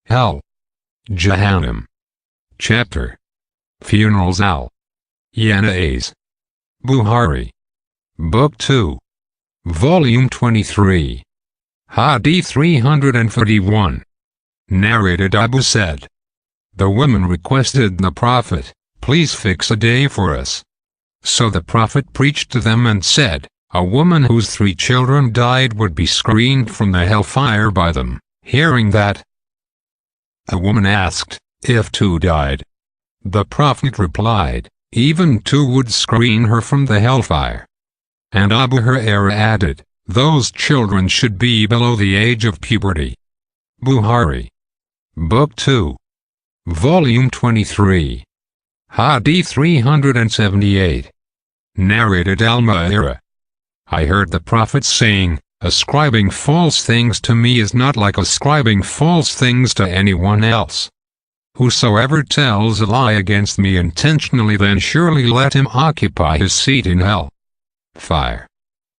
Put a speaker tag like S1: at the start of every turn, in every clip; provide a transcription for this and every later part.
S1: Hell-Jahannam. Chapter. Funerals. Al-Janaaiz. Bukhari. Book 2. Volume 23. Hadith 331. Narrated Abu said, the woman requested the Prophet, please fix a day for us. So the Prophet preached to them and said, a woman whose 3 children died would be screened from the hellfire by them. Hearing that, a woman asked, if 2 died? The Prophet replied, even 2 would screen her from the hellfire. And Abu Hurairah added, those children should be below the age of puberty. Bukhari. Book 2. Volume 23. Hadith 378. Narrated Al-Mu'ira. I heard the Prophet saying, ascribing false things to me is not like ascribing false things to anyone else. Whosoever tells a lie against me intentionally, then surely let him occupy his seat in hell fire.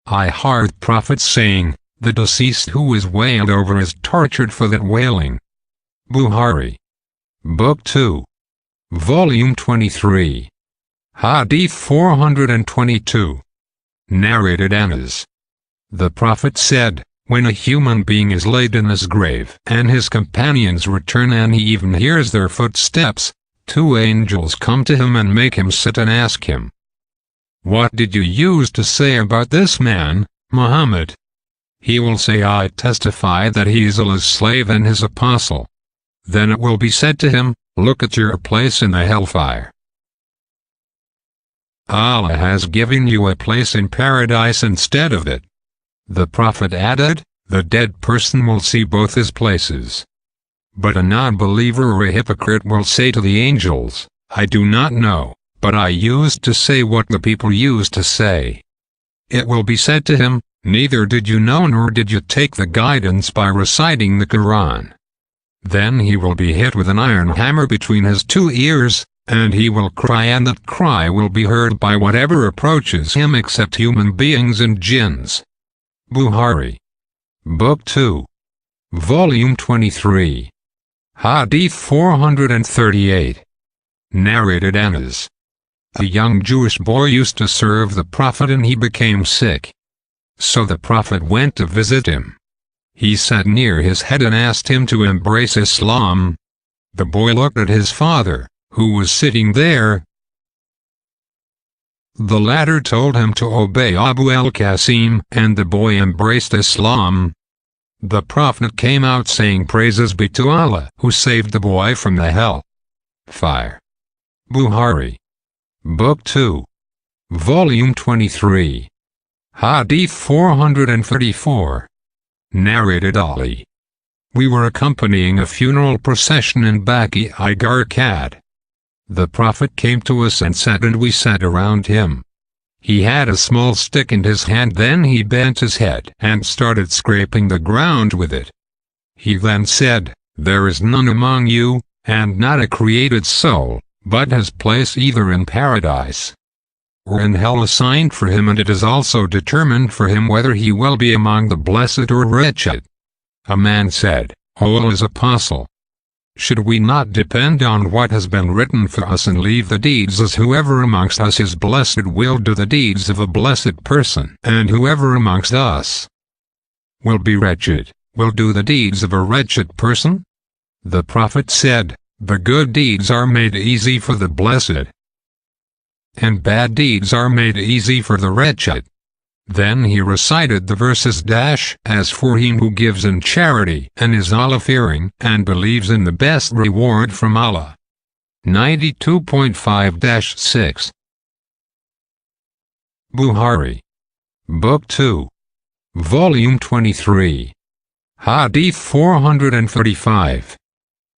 S1: I heard the Prophet saying, the deceased who is wailed over is tortured for that wailing. Bukhari. Book 2. Volume 23. Hadith 422. Narrated Anas. The Prophet said, when a human being is laid in his grave and his companions return and he even hears their footsteps, 2 angels come to him and make him sit and ask him, what did you use to say about this man, Muhammad? He will say, I testify that he is Allah's slave and his apostle. Then it will be said to him, look at your place in the hellfire. Allah has given you a place in paradise instead of it. The Prophet added, the dead person will see both his places. But a non-believer or a hypocrite will say to the angels, I do not know, but I used to say what the people used to say. It will be said to him, neither did you know nor did you take the guidance by reciting the Quran. Then he will be hit with an iron hammer between his 2 ears, and he will cry, and that cry will be heard by whatever approaches him except human beings and jinns. Bukhari. Book 2. Volume 23. Hadith 438. Narrated Anas. A young Jewish boy used to serve the Prophet and he became sick. So the Prophet went to visit him. He sat near his head and asked him to embrace Islam. The boy looked at his father, who was sitting there. The latter told him to obey Abu al-Qasim, and the boy embraced Islam. The Prophet came out saying, praises be to Allah, who saved the boy from the hell fire. Bukhari. Book 2. Volume 23. Hadith 434. Narrated Ali. We were accompanying a funeral procession in Baqi-i-Garqad. The Prophet came to us and sat, and we sat around him. He had a small stick in his hand. Then he bent his head and started scraping the ground with it. He then said, there is none among you, and not a created soul, but has place either in paradise or in hell assigned for him, and it is also determined for him whether he will be among the blessed or wretched. A man said, O Allah's apostle, should we not depend on what has been written for us and leave the deeds, as whoever amongst us is blessed will do the deeds of a blessed person, and whoever amongst us will be wretched will do the deeds of a wretched person? The Prophet said, the good deeds are made easy for the blessed, and bad deeds are made easy for the wretched. Then he recited the verses, as for him who gives in charity and is Allah-fearing and believes in the best reward from Allah. 92.5-6. Bukhari. Book 2. Volume 23. Hadith 435.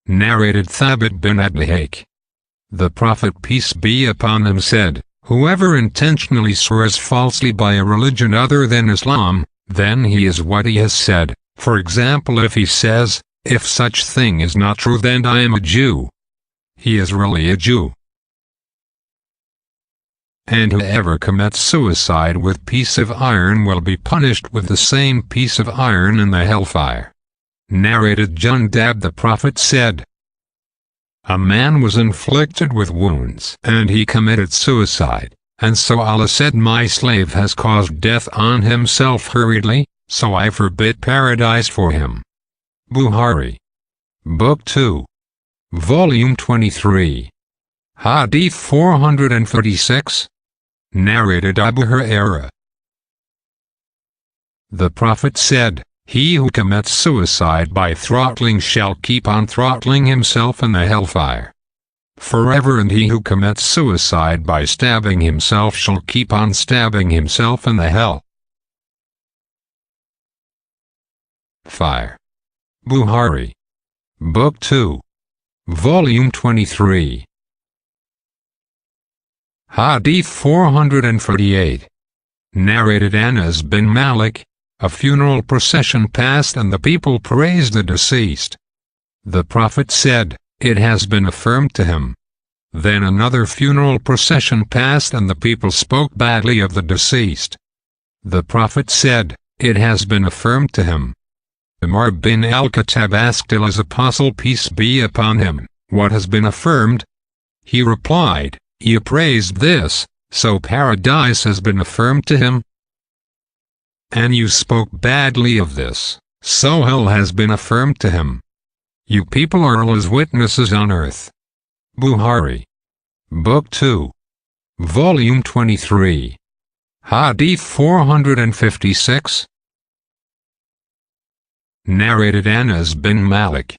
S1: Narrated Thabit bin Adlihak. The Prophet, peace be upon him, said, whoever intentionally swears falsely by a religion other than Islam, then he is what he has said. For example, if he says, if such thing is not true, then I am a Jew, he is really a Jew. And whoever commits suicide with piece of iron will be punished with the same piece of iron in the hellfire. Narrated Jundab, the Prophet said, a man was inflicted with wounds and he committed suicide, and so Allah said, my slave has caused death on himself hurriedly, so I forbid paradise for him. Bukhari. Book 2. Volume 23. Hadith 436. Narrated Abu Hurairah. The Prophet said, he who commits suicide by throttling shall keep on throttling himself in the hellfire forever, and he who commits suicide by stabbing himself shall keep on stabbing himself in the hell fire. Bukhari. Book 2. Volume 23. Hadith 448. Narrated Anas bin Malik. A funeral procession passed and the people praised the deceased. The Prophet said, it has been affirmed to him. Then another funeral procession passed and the people spoke badly of the deceased. The Prophet said, it has been affirmed to him. Umar bin al-Khattab asked Allah's apostle, peace be upon him, what has been affirmed? He replied, you praised this, so paradise has been affirmed to him. And you spoke badly of this, so hell has been affirmed to him. You people are Allah's witnesses on earth. Bukhari. Book 2. Volume 23. Hadith 456. Narrated Anas bin Malik.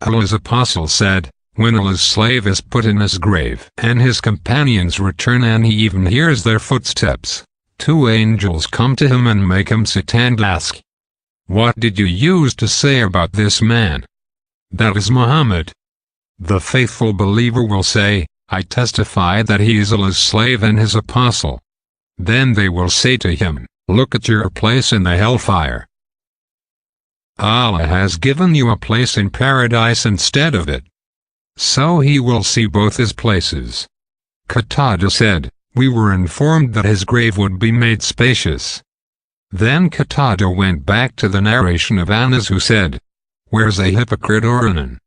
S1: Allah's apostle said, when Allah's slave is put in his grave and his companions return and he even hears their footsteps, two angels come to him and make him sit and ask, what did you use to say about this man? That is Muhammad. The faithful believer will say, I testify that he is Allah's slave and his apostle. Then they will say to him, look at your place in the hellfire. Allah has given you a place in paradise instead of it. So he will see both his places. Qatada said, we were informed that his grave would be made spacious. Then Qatada went back to the narration of Anas, who said, where's a hypocrite or an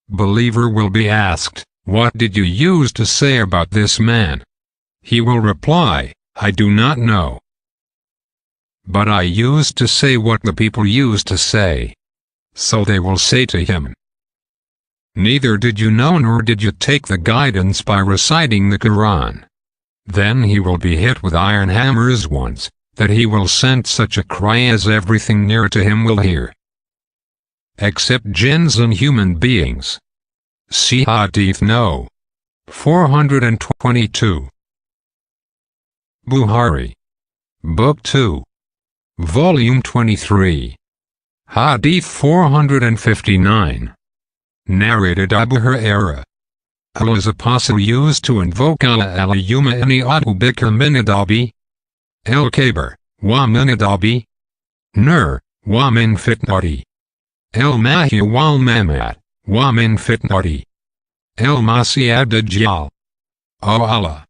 S1: unbeliever will be asked, what did you use to say about this man? He will reply, I do not know. But I used to say what the people used to say. So they will say to him, neither did you know nor did you take the guidance by reciting the Quran. Then he will be hit with iron hammers once, that he will send such a cry as everything near to him will hear, except jinns and human beings. See Hadith No. 422. Bukhari. Book 2. Volume 23. Hadith 459. Narrated Abu Hurairah. Allah's apostle used to invoke Allah Alayuma inni a'udhu bika min adabi al-kabir, wa min adabi nur, wa min fitnati al-mahya wal mamat, wa min fitnati al-masih ad-dajjal. O Allah,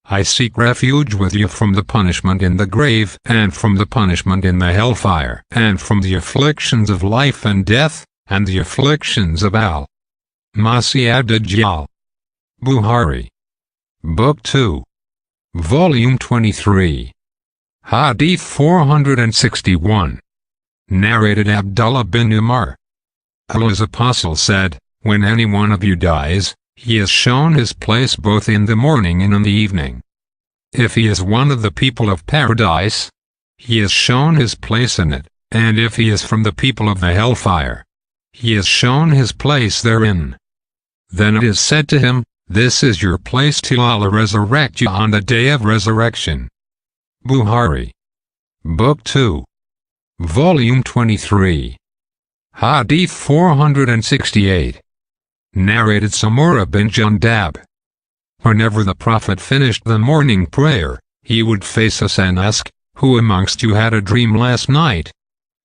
S1: I seek refuge with you from the punishment in the grave, and from the punishment in the hellfire, and from the afflictions of life and death, and the afflictions of al-Masih ad-Dajjal. Bukhari. Book 2. Volume 23. Hadith 461. Narrated Abdullah bin Umar. Allah's apostle said, when any one of you dies, he is shown his place both in the morning and in the evening. If he is one of the people of paradise, he is shown his place in it, and if he is from the people of the hellfire, he is shown his place therein. Then it is said to him, this is your place till Allah resurrect you on the day of resurrection. Bukhari. Book 2. Volume 23. Hadith 468. Narrated Samura bin Jundab. Whenever the Prophet finished the morning prayer, he would face us and ask, who amongst you had a dream last night?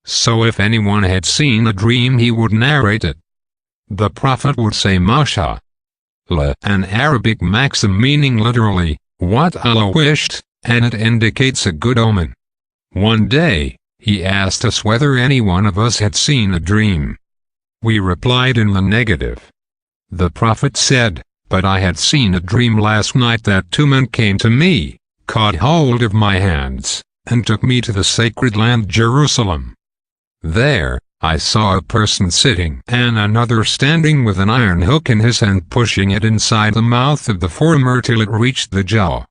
S1: So if anyone had seen a dream, he would narrate it. The Prophet would say Masha Allah, an Arabic maxim meaning literally, what Allah wished, and it indicates a good omen. One day, He asked us whether any one of us had seen a dream. We replied in the negative. The Prophet said, "But I had seen a dream last night that two men came to me, caught hold of my hands, and took me to the sacred land Jerusalem. There, I saw a person sitting and another standing with an iron hook in his hand, pushing it inside the mouth of the former till it reached the jaw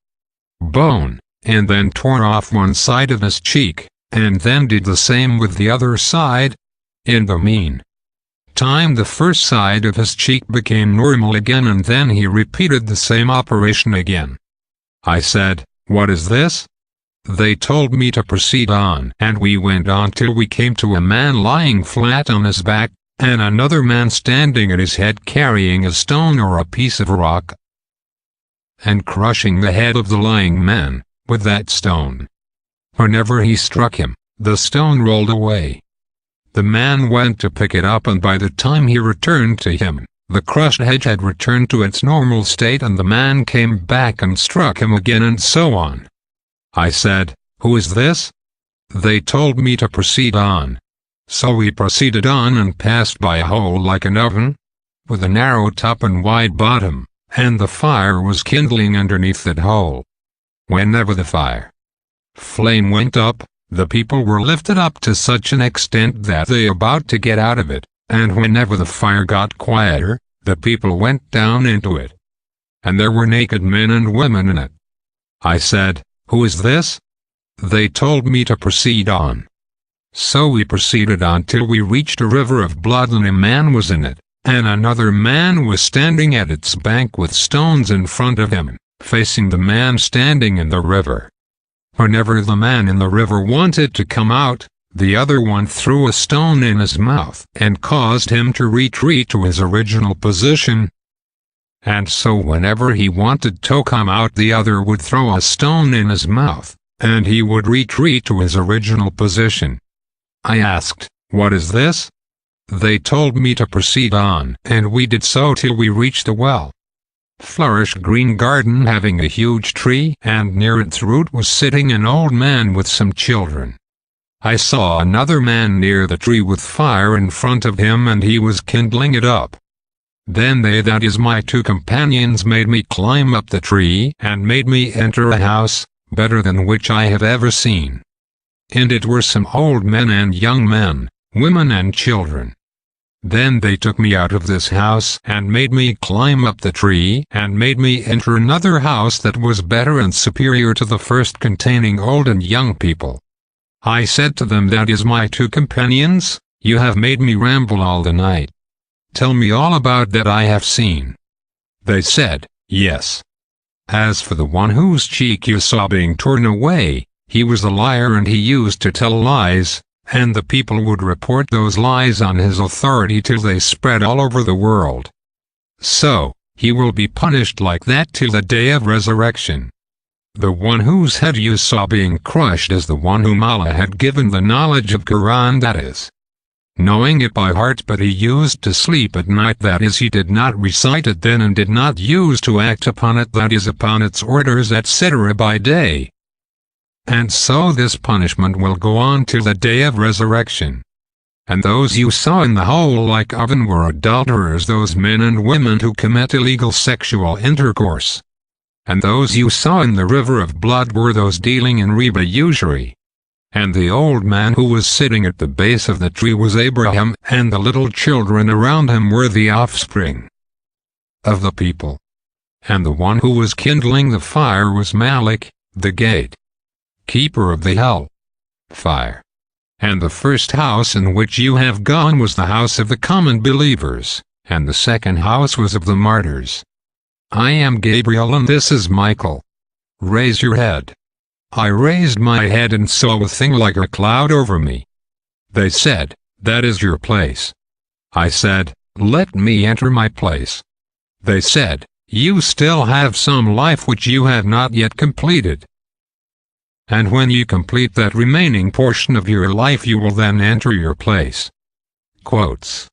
S1: bone, and then tore off one side of his cheek, and then did the same with the other side. In the meantime, the first side of his cheek became normal again, and then he repeated the same operation again." I said, "What is this?" They told me to proceed on, and we went on till we came to a man lying flat on his back, and another man standing at his head carrying a stone or a piece of rock, and crushing the head of the lying man with that stone. Whenever he struck him, the stone rolled away. The man went to pick it up, and by the time he returned to him, the crushed head had returned to its normal state, and the man came back and struck him again, and so on. I said, "Who is this?" They told me to proceed on. So we proceeded on and passed by a hole like an oven, with a narrow top and wide bottom, and the fire was kindling underneath that hole. Whenever the flame went up, the people were lifted up to such an extent that they were about to get out of it, and whenever the fire got quieter, the people went down into it. And there were naked men and women in it. I said, "Who is this?" They told me to proceed on. So we proceeded on till we reached a river of blood, and a man was in it, and another man was standing at its bank with stones in front of him, facing the man standing in the river. Whenever the man in the river wanted to come out, the other one threw a stone in his mouth and caused him to retreat to his original position. And so whenever he wanted to come out, the other would throw a stone in his mouth, and he would retreat to his original position. I asked, "What is this?" They told me to proceed on, and we did so till we reached a well-flourished green garden having a huge tree, and near its root was sitting an old man with some children. I saw another man near the tree with fire in front of him, and he was kindling it up. Then they, that is my two companions, made me climb up the tree, and made me enter a house, better than which I have ever seen. In it were some old men and young men, women and children. Then they took me out of this house, and made me climb up the tree, and made me enter another house that was better and superior to the first, containing old and young people. I said to them, that is my two companions, you have made me ramble all the night. Tell me all about that I have seen. They said, yes. As for the one whose cheek you saw being torn away, he was a liar, and he used to tell lies, and the people would report those lies on his authority till they spread all over the world. So, he will be punished like that till the day of resurrection. The one whose head you saw being crushed is the one whom Allah had given the knowledge of Quran, that is, knowing it by heart, but he used to sleep at night, that is, he did not recite it then, and did not use to act upon it, that is, upon its orders, etc., by day. And so this punishment will go on till the day of resurrection. And those you saw in the hole like oven were adulterers, those men and women who commit illegal sexual intercourse. And those you saw in the river of blood were those dealing in riba usury. And the old man who was sitting at the base of the tree was Abraham, and the little children around him were the offspring of the people. And the one who was kindling the fire was Malik, the gate keeper of the hell fire. And the first house in which you have gone was the house of the common believers, and the second house was of the martyrs. I am Gabriel, and this is Michael. Raise your head. I raised my head and saw a thing like a cloud over me. They said, that is your place. I said, let me enter my place. They said, you still have some life which you have not yet completed. And when you complete that remaining portion of your life, you will then enter your place. Quotes.